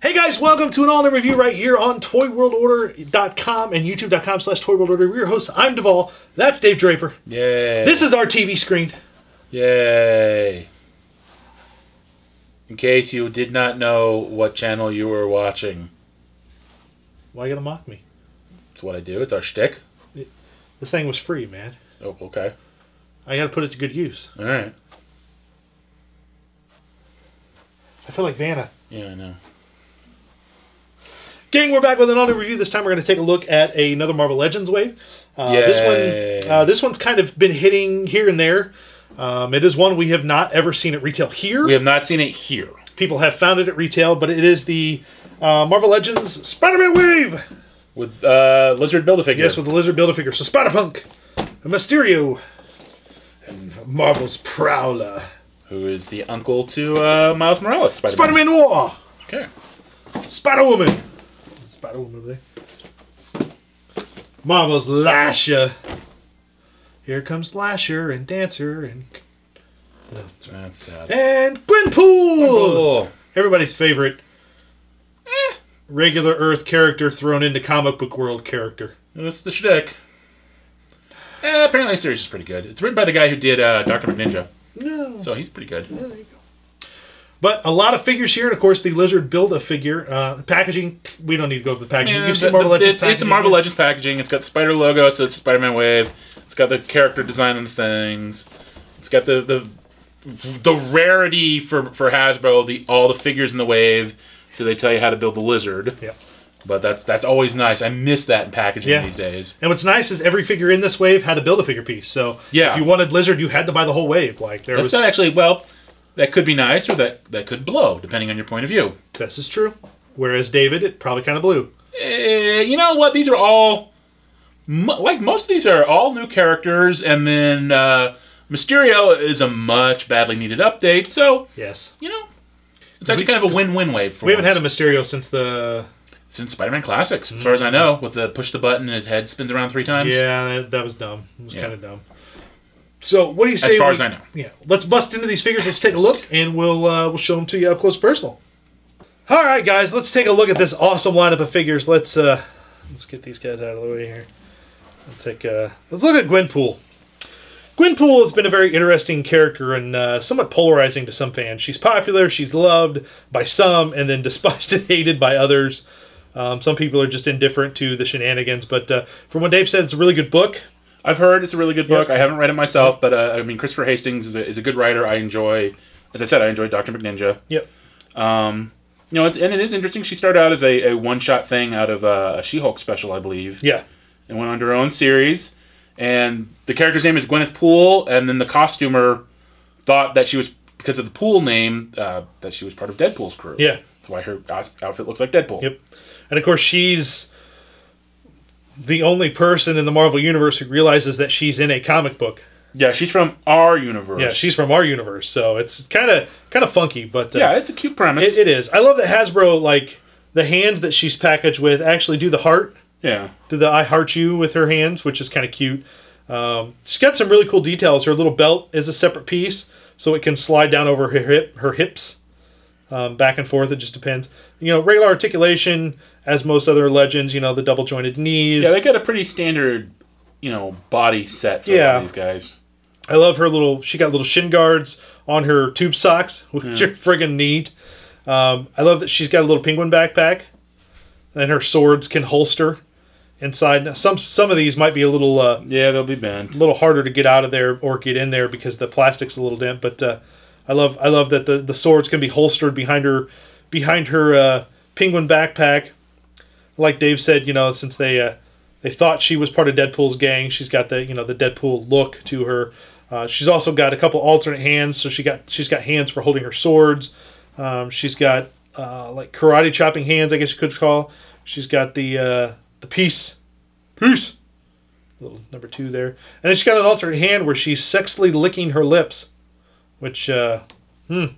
Hey guys, welcome to an all-new review right here on ToyWorldOrder.com and YouTube.com/ToyWorldOrder. We're your hosts. I'm Devall. That's Dave Draper. Yay. This is our TV screen. Yay. In case you did not know what channel you were watching. Why you gotta mock me? It's what I do. It's our shtick. This thing was free, man. Oh, okay. I gotta put it to good use. All right. I feel like Vanna. Yeah, I know. Gang, we're back with an all-new review. This time we're going to take a look at another Marvel Legends wave. This one's kind of been hitting here and there. It is one we have not ever seen at retail here. We have not seen it here. People have found it at retail, but it is the Marvel Legends Spider-Man wave. With Lizard Build-A-Figure. Yes, with the Lizard Build-A-Figure. So Spider-Punk, and Mysterio, and Marvel's Prowler. Who is the uncle to Miles Morales. Spider-Man Noir. Okay. SpiderWoman. SpiderWoman over there. Marvel's Lasher. Here comes Lasher and Dancer and... No, that's sad. And Gwenpool! Everybody's favorite regular Earth character thrown into comic book world character. That's the shtick. Apparently the series is pretty good. It's written by the guy who did Dr. McNinja. No. So he's pretty good. Yeah, there you go. But a lot of figures here, and of course the Lizard Build-A-Figure. Packaging, we don't need to go to the packaging. Yeah, You've seen Marvel Legends packaging. It's a Marvel Legends packaging. It's got the Spider logo, so it's Spider-Man wave. It's got the character design on the things. It's got the rarity for Hasbro, all the figures in the wave, so they tell you how to build the Lizard. Yeah. But that's always nice. I miss that in packaging these days. And what's nice is every figure in this wave had a Build-A-Figure piece. So yeah. If you wanted Lizard, you had to buy the whole wave. Like That's not actually, well... That could be nice, or that could blow, depending on your point of view. This is true. Whereas David, it probably kind of blew. You know what? These are all... Like, most of these are all new characters, and then Mysterio is a much badly needed update, so... Yes. You know, it's actually kind of a win-win wave for us. We haven't had a Mysterio since the... Since Spider-Man Classics, as far as I know, with the push the button and his head spins around 3 times. Yeah, that was dumb. It was kind of dumb. So, what do you say? As far as I know. Yeah. Let's bust into these figures. Let's take a look, and we'll show them to you up close and personal. All right, guys. Let's take a look at this awesome lineup of figures. Let's get these guys out of the way here. Let's look at Gwenpool. Gwenpool has been a very interesting character and somewhat polarizing to some fans. She's popular, she's loved by some, and then despised and hated by others. Some people are just indifferent to the shenanigans, but from what Dave said, it's a really good book. I've heard it's a really good book. I haven't read it myself, but I mean, Christopher Hastings is a good writer. I enjoy, as I said, I enjoy Dr. McNinja. Yep. You know, and it is interesting. She started out as a one-shot thing out of a She-Hulk special, I believe. Yeah. And went on to her own series. And the character's name is Gwyneth Poole, and then the costumer thought that she was, because of the Poole name, that she was part of Deadpool's crew. Yeah. That's why her outfit looks like Deadpool. Yep. And of course, she's the only person in the Marvel Universe who realizes that she's in a comic book. Yeah, she's from our universe. Yeah, she's from our universe, so it's kind of funky, but yeah, it's a cute premise. It is. I love that Hasbro, like, the hands that she's packaged with actually do the heart. Yeah. Do the I heart you with her hands, which is kind of cute. She's got some really cool details. Her little belt is a separate piece, so it can slide down over her hips, back and forth. It just depends. You know, regular articulation, as most other Legends, you know, the double jointed knees. Yeah, they got a pretty standard, you know, body set for all these guys. I love her she got little shin guards on her tube socks, which are friggin' neat. I love that she's got a little penguin backpack, and her swords can holster inside. Now, some of these might be a little... yeah, they'll be bent. A little harder to get out of there or get in there because the plastic's a little dent, but I love that the swords can be holstered behind her penguin backpack. Like Dave said, you know, since they thought she was part of Deadpool's gang, she's got the Deadpool look to her. She's also got a couple alternate hands, so she's got hands for holding her swords. She's got like karate chopping hands, I guess you could call. She's got the peace, little number 2 there, and then she's got an alternate hand where she's sexily licking her lips, which okay. I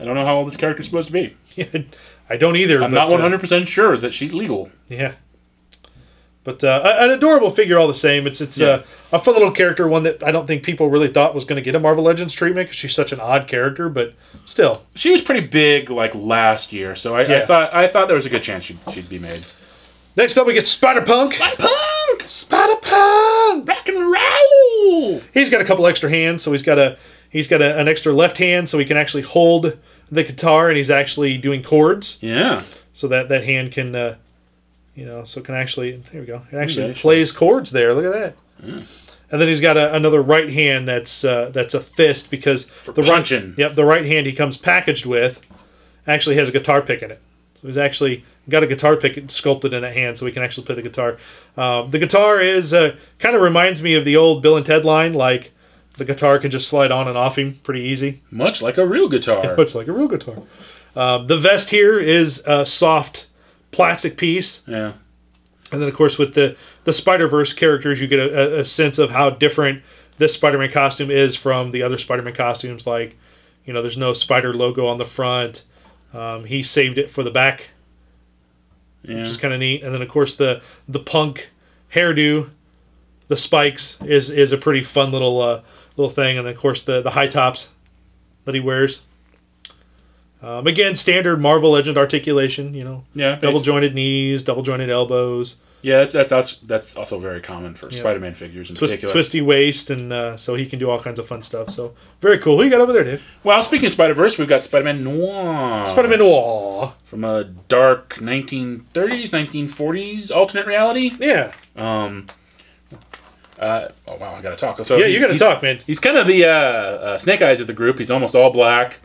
don't know how old this character's supposed to be. I don't either. I'm not 100% sure that she's legal. Yeah. But an adorable figure all the same. It's a fun little character, one that I don't think people really thought was going to get a Marvel Legends treatment because she's such an odd character, but still. She was pretty big like last year, so I thought there was a good chance she'd be made. Next up, we get Spider-Punk. Spider-Punk! Spider-Punk! Rock and roll! He's got a couple extra hands, so he's got an extra left hand, so he can actually hold the guitar, and he's actually doing chords. Yeah. So that hand can... so it can actually, here we go. It actually plays chords there. Look at that. Mm. And then he's got another right hand that's a fist because the punching. The right hand he comes packaged with actually has a guitar pick in it. So he's actually got a guitar pick sculpted in that hand, so he can actually play the guitar. The guitar is kind of reminds me of the old Bill and Ted line, like the guitar can just slide on and off him pretty easy. Much like a real guitar. Yeah, much like a real guitar. The vest here is a soft plastic piece. Yeah. And then, of course, with the Spider-Verse characters, you get a sense of how different this Spider-Man costume is from the other Spider-Man costumes. Like, there's no Spider logo on the front. He saved it for the back, which is kind of neat. And then, of course, the punk hairdo, the spikes, is a pretty fun little thing. And then, of course, the high tops that he wears. Again, standard Marvel Legend articulation, double jointed knees, double jointed elbows. Yeah, that's also very common for Spider-Man figures in particular. Twisty waist, and so he can do all kinds of fun stuff. So very cool. Who you got over there, Dave? Well, speaking of Spider-Verse, we've got Spider-Man Noir. Spider-Man Noir from a dark 1930s, 1940s alternate reality. Yeah. Oh wow, I gotta talk. So you gotta talk, man. He's kind of the Snake Eyes of the group. He's almost all black.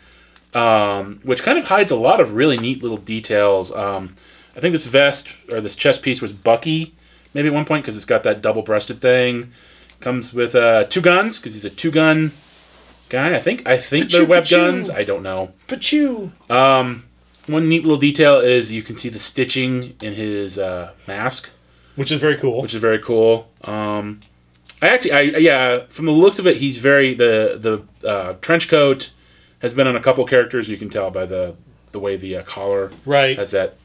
Which kind of hides a lot of really neat little details. I think this vest, or this chest piece, was Bucky, maybe at one point, because it's got that double-breasted thing. Comes with 2 guns, because he's a 2-gun guy. I think they're web guns. I don't know. Pachoo! One neat little detail is you can see the stitching in his mask. Which is very cool. From the looks of it, he's very... The trench coat has been on a couple characters. You can tell by the way the collar has that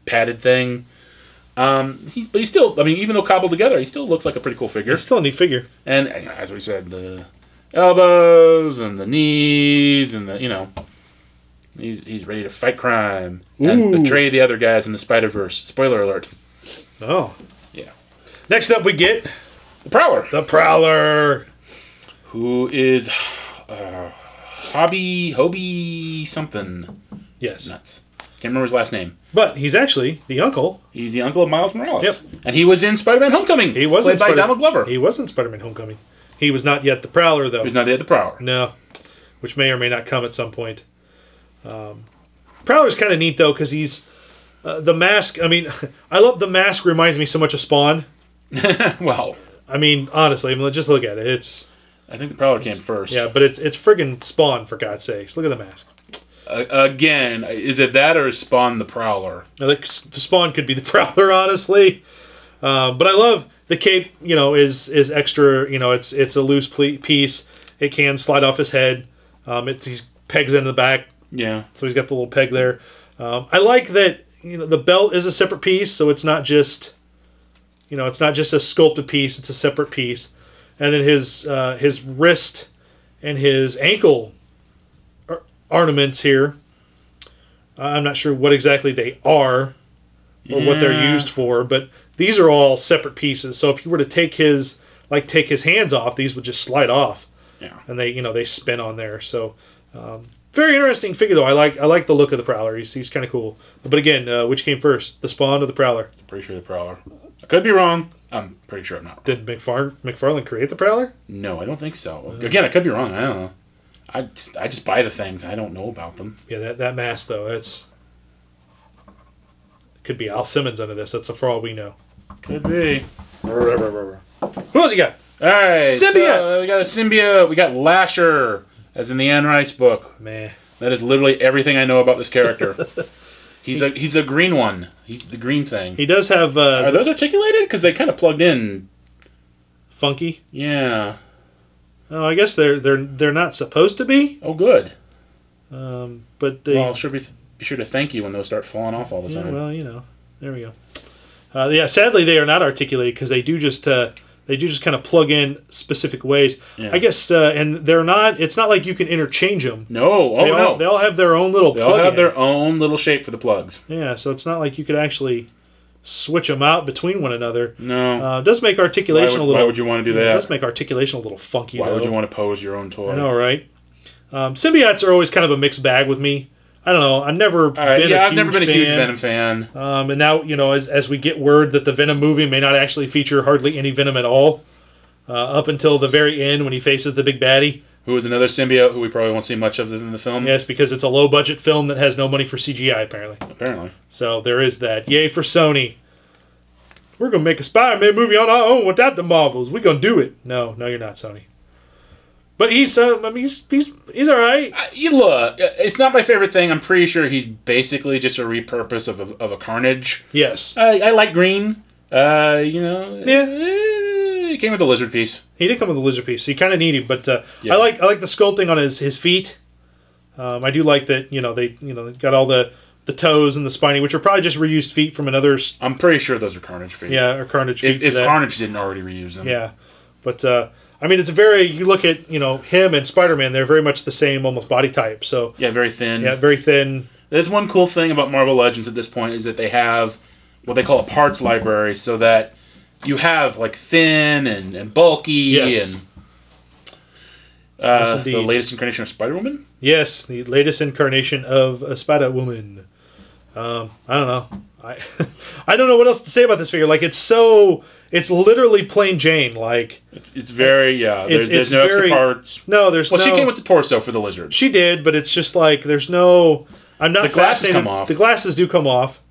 padded thing. He's still, even though cobbled together, he still looks like a pretty cool figure. He's still a neat figure. And as we said, the elbows and the knees and he's ready to fight crime and betray the other guys in the Spider-Verse. Spoiler alert. Oh. Yeah. Next up we get... the Prowler. The Prowler. Who is... Hobie something. Yes. Nuts. Can't remember his last name. But he's actually the uncle. He's the uncle of Miles Morales. Yep. And he was in Spider-Man Homecoming. He was played by Donald Glover. He was in Spider-Man Homecoming. He was not yet the Prowler, though. He's not yet the Prowler. No. Which may or may not come at some point. Prowler's kind of neat, though, because he's... the mask, I love the mask reminds me so much of Spawn. Well. Honestly, just look at it. I think the Prowler came first. Yeah, but it's friggin' Spawn, for God's sakes. Look at the mask. Again, is it that or is Spawn the Prowler? The Spawn could be the Prowler, honestly. But I love the cape, is extra, it's a loose piece. It can slide off his head. He's pegs in the back. Yeah. So he's got the little peg there. I like that, the belt is a separate piece, so it's not just, it's not just a sculpted piece, it's a separate piece. And then his wrist and his ankle ornaments here, I'm not sure what exactly they are or what they're used for, but these are all separate pieces. So if you were to take his hands off, these would just slide off. Yeah. And they spin on there. So very interesting figure, though. I like the look of the Prowler. He's kind of cool. But again, which came first, the Spawn or the Prowler? Pretty sure the Prowler. I could be wrong. I'm pretty sure I'm not. Did McFarlane create the Prowler? No, I don't think so. Again, I could be wrong. I don't know. I just buy the things. I don't know about them. Yeah, that mask, though, it could be Al Simmons under this. That's for all we know. Could be. Who else you got? All right. Symbiote. So we got a symbiote. We got Lasher, as in the Anne Rice book. Man. That is literally everything I know about this character. He's a green one. He's the green thing. He does have... Are those articulated? Because they kind of plugged in. Funky? Yeah. Oh, I guess they're not supposed to be. Oh, good. But they... Well, be sure to thank you when those start falling off all the time. Well, there we go. Yeah, sadly they are not articulated because they do just kind of plug in specific ways. Yeah. I guess, and they're not. It's not like you can interchange them. No, no. They all have their own little. They all have their own little shape for the plugs. Yeah, so it's not like you could actually switch them out between one another. No, it does make articulation a little. Why would you want to do that? It does make articulation a little funky. Why would you want to pose your own toy? I know, right? Symbiotes are always kind of a mixed bag with me. I don't know. I've never been a huge Venom fan. And now, as we get word that the Venom movie may not actually feature hardly any Venom at all, up until the very end when he faces the big baddie. Who is another symbiote who we probably won't see much of in the film. Yes, because it's a low-budget film that has no money for CGI, apparently. Apparently. So there is that. Yay for Sony. We're going to make a Spider-Man movie on our own without the Marvels. We're going to do it. No, you're not, Sony. But he's all right. Look, it's not my favorite thing. I'm pretty sure he's basically just a repurpose of a Carnage. Yes. I like green. Yeah. He came with a lizard piece. He did come with a lizard piece. So you kind of need him, but yeah. I like the sculpting on his feet. I do like that. They've got all the toes and the spiny, which are probably just reused feet from another. I'm pretty sure those are Carnage feet. Yeah, or Carnage feet. If Carnage didn't already reuse them. Yeah, but I mean, it's you look at him and Spider-Man. They're very much the same, almost body type. So yeah, very thin. Yeah, very thin. There's one cool thing about Marvel Legends at this point is that they have what they call a parts library, so that you have like thin and bulky. Yes. And the latest incarnation of SpiderWoman. Yes, the latest incarnation of a SpiderWoman. I don't know. I don't know what else to say about this figure. Like it's literally plain Jane. Like it's very There's no extra parts. No, there's. Well, she came with the torso for the lizard. She did, but it's just like there's no. I'm not. The glasses come off. The glasses do come off,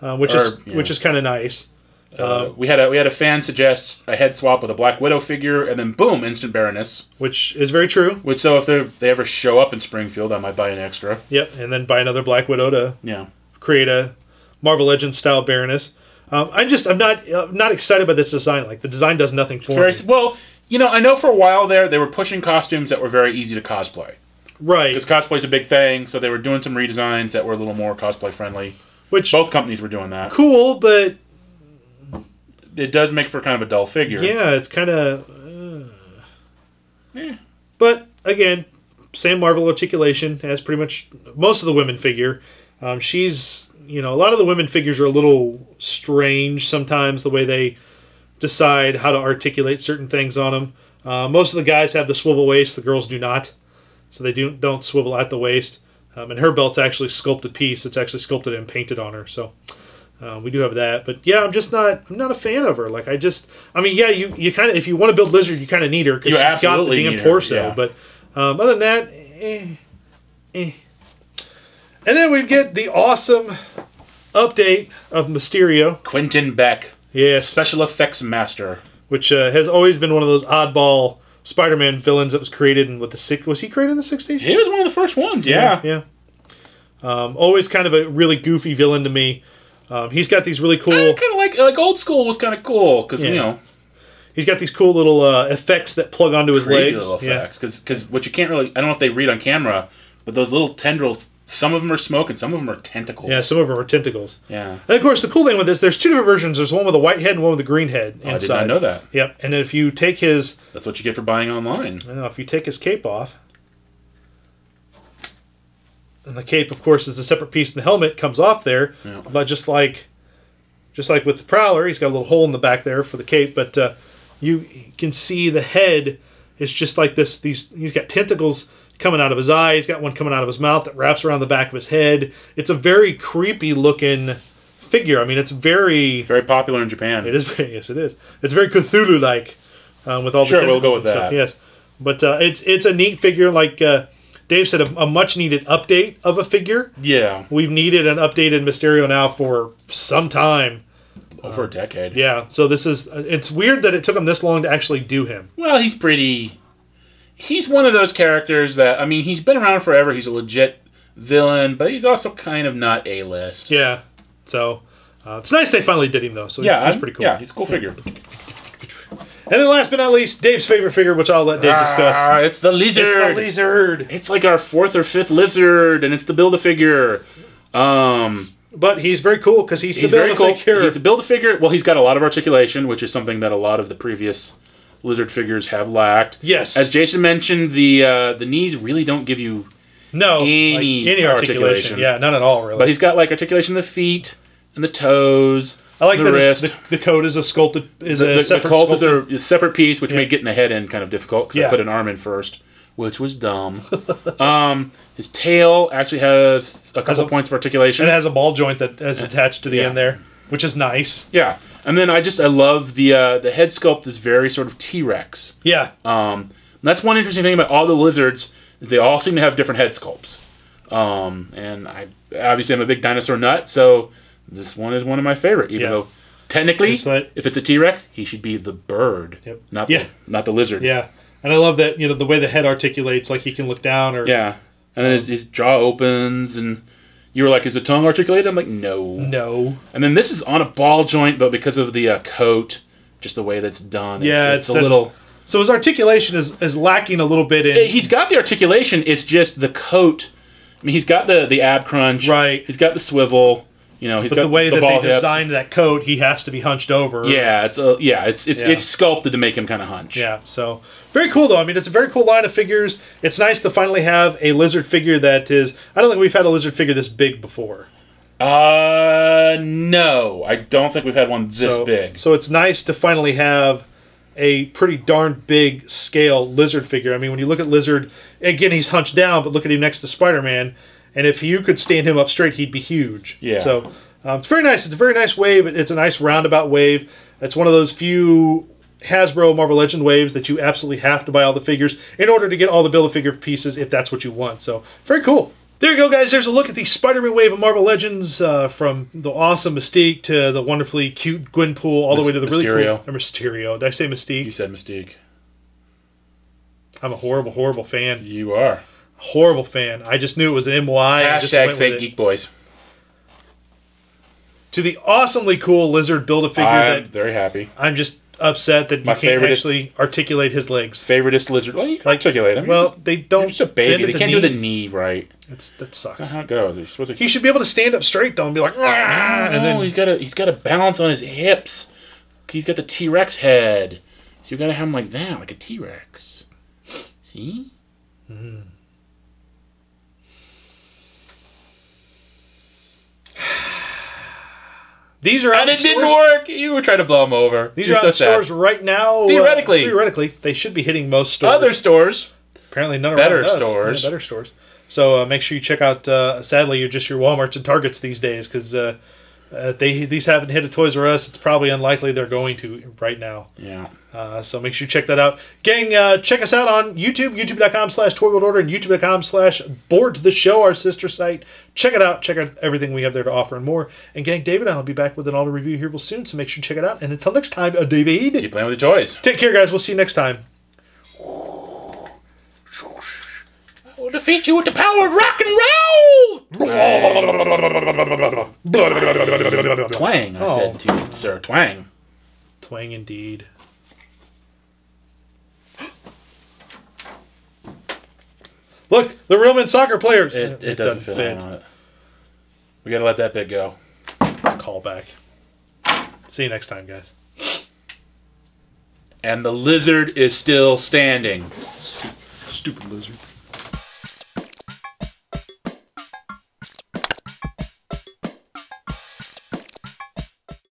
which is kind of nice. We had a fan suggest a head swap with a Black Widow figure, and then boom, instant Baroness. Which is very true. So if they ever show up in Springfield, I might buy an extra. Yep, and then buy another Black Widow to create a Marvel Legends style Baroness. I'm not excited by this design. Like the design does nothing for me. Well, I know for a while there they were pushing costumes that were very easy to cosplay. Right. Because cosplay's a big thing, so they were doing some redesigns that were a little more cosplay friendly. Which both companies were doing that. Cool, but it does make for kind of a dull figure. Yeah, it's kind of. But again, same Marvel articulation as pretty much most of the women figure. She's. A lot of the women figures are a little strange sometimes, the way they decide how to articulate certain things on them. Most of the guys have the swivel waist, the girls do not. So they don't swivel at the waist. And her belt's actually sculpted piece. It's actually sculpted and painted on her. So we do have that. But yeah, I'm not a fan of her. Like you kind of, if you want to build Lizard, you kind of need her because she's got the damn torso. Yeah. But other than that, And then we get the awesome update of Mysterio. Quentin Beck. Yes. Special effects master. Which has always been one of those oddball Spider-Man villains that was created in was he created in the 60s? He was one of the first ones, yeah. Always kind of a really goofy villain to me. He's got these really cool... kind of like old school was kind of cool, because, He's got these cool little effects that plug onto his legs. Little effects, because what you can't really... I don't know if they read on camera, but those little tendrils... Some of them are smoke and some of them are tentacles. Yeah, some of them are tentacles. Yeah. And of course, the cool thing with this, there's two different versions. There's one with a white head and one with a green head inside. I did not know that. Yep. And then if you take his... That's what you get for buying online. I know. If you take his cape off... And the cape, of course, is a separate piece, and the helmet comes off there. Yeah. But just like with the Prowler, he's got a little hole in the back there for the cape. But you can see the head is just like this. He's got tentacles coming out of his eye. He's got one coming out of his mouth that wraps around the back of his head. It's a very creepy looking figure. I mean, it's very popular in Japan. It is yes, it is. It's very Cthulhu-like with all the tentacles we'll go with and stuff. that. Yes, but it's a neat figure. Like Dave said, a much needed update of a figure. Yeah, we've needed an updated Mysterio now for some time. Over a decade. Yeah, so it's weird that it took him this long to actually do him. Well, he's one of those characters that, I mean, he's been around forever. He's a legit villain, but he's also kind of not A-list. Yeah. So, it's nice they finally did him, though. So yeah, he's pretty cool. Yeah, he's a cool figure. And then last but not least, Dave's favorite figure, which I'll let Dave discuss. It's the lizard. It's the lizard. It's like our 4th or 5th lizard, and it's the Build-A-Figure. But he's very cool because he's the Build-A-Figure. He's the Build-A-Figure. Well, he's got a lot of articulation, which is something that a lot of the previous Lizard figures have lacked. Yes. As Jason mentioned, the knees really don't give you any articulation. Yeah, none at all, really. But he's got like articulation of the feet and the toes. I like the that wrist. The coat is a sculpted. The coat is a separate piece, which made getting the head in kind of difficult because I put an arm in first, which was dumb. His tail actually has a couple points of articulation. And it has a ball joint that is attached to the end there, which is nice. Yeah. And then I love the head sculpt is very sort of T-Rex. Yeah. That's one interesting thing about all the lizards is they all seem to have different head sculpts. And obviously I'm a big dinosaur nut, so this one is one of my favorite. Even though technically, if it's a T-Rex, he should be the bird, not the lizard. Yeah. And I love that the way the head articulates, like he can look down or and then his jaw opens, and you were like, "Is the tongue articulated?" I'm like, "No, no." And then this is on a ball joint, but because of the coat, just the way that's done, it's a little. So his articulation is lacking a little bit in. He's got the articulation. It's just the coat. I mean, he's got the ab crunch. Right. He's got the swivel. He's got the way that ball they designed that coat, he has to be hunched over. Yeah, it's sculpted to make him kind of hunch. Yeah, so very cool though. I mean, it's a very cool line of figures. It's nice to finally have a lizard figure that is. I don't think we've had a lizard figure this big before. No, I don't think we've had one this big. So it's nice to finally have a pretty darn big scale lizard figure. I mean, when you look at Lizard, again, he's hunched down, but look at him next to Spider-Man. And if you could stand him up straight, he'd be huge. Yeah. So it's very nice. It's a very nice wave. It's a nice roundabout wave. It's one of those few Hasbro Marvel Legend waves that you absolutely have to buy all the figures in order to get all the Build-A-Figure pieces if that's what you want. So very cool. There you go, guys. There's a look at the Spider-Man wave of Marvel Legends from the awesome Mystique to the wonderfully cute Gwenpool all the way to the really cool... Mysterio. Did I say Mystique? You said Mystique. I'm a horrible, horrible fan. You are. Horrible fan. I just knew it was an MY. Hashtag fake geek boys. To the awesomely cool lizard Build-A-Figure. I'm very happy. I'm just upset that you can't actually articulate his legs. Favoriteest lizard. Well, you can articulate him. Well, they don't. You're just a baby. They can't do the knee right. That sucks. That's not how it goes. He should be able to stand up straight though and be like, and then he's got to balance on his hips. He's got the T-Rex head. So you got to have him like that, like a T-Rex. See? Mm. These are out and it didn't work. You were trying to blow them over. These are out in stores right now. Theoretically, they should be hitting most stores. Other stores. Apparently, none better around stores. Yeah, better stores. So make sure you check out. Sadly, you're just your WalMarts and Targets these days because these haven't hit a Toys R Us. It's probably unlikely they're going to right now. Yeah. So make sure you check that out. Gang, check us out on YouTube, youtube.com/ToyWorldOrder and youtube.com/BoardToTheShow, our sister site. Check it out. Check out everything we have there to offer and more. And gang, David and I will be back with an auto review here real soon, so make sure you check it out. And until next time, David. Keep playing with your toys. Take care, guys. We'll see you next time. I will defeat you with the power of rock and roll! Twang, I said to you, sir. Twang. Twang indeed. Look, the real men soccer players. It doesn't fit on it. We gotta let that bit go. It's a callback. See you next time, guys. And the lizard is still standing. Stupid lizard.